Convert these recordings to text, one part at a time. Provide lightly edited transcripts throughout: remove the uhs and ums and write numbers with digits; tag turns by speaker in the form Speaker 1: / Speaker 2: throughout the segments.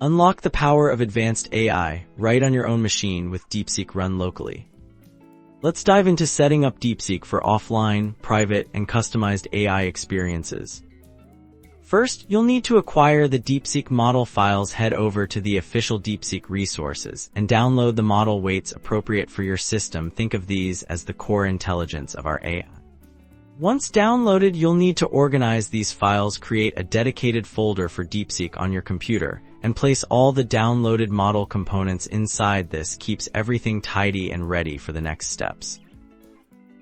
Speaker 1: Unlock the power of advanced AI right on your own machine with Deepseek Run Locally. Let's dive into setting up Deepseek for offline, private, and customized AI experiences. First, you'll need to acquire the Deepseek model files. Head over to the official Deepseek resources and download the model weights appropriate for your system. Think of these as the core intelligence of our AI. Once downloaded, you'll need to organize these files. Create a dedicated folder for Deepseek on your computer and place all the downloaded model components inside. This keeps everything tidy and ready for the next steps.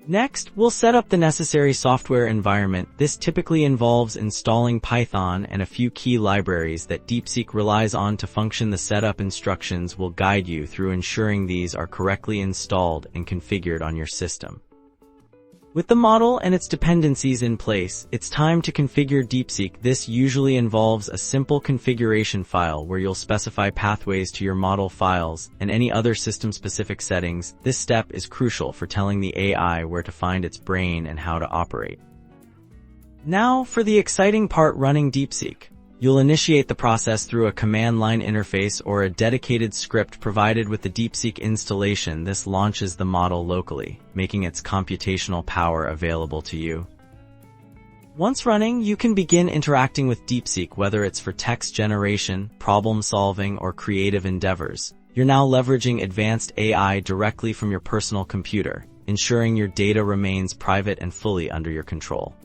Speaker 1: Next, we'll set up the necessary software environment. This typically involves installing Python and a few key libraries that Deepseek relies on to function. The setup instructions will guide you through ensuring these are correctly installed and configured on your system. With the model and its dependencies in place, it's time to configure Deepseek. This usually involves a simple configuration file where you'll specify pathways to your model files and any other system-specific settings. This step is crucial for telling the AI where to find its brain and how to operate. Now, for the exciting part, running Deepseek. You'll initiate the process through a command line interface or a dedicated script provided with the Deepseek installation. This launches the model locally, making its computational power available to you. Once running, you can begin interacting with Deepseek, whether it's for text generation, problem solving, or creative endeavors. You're now leveraging advanced AI directly from your personal computer, ensuring your data remains private and fully under your control.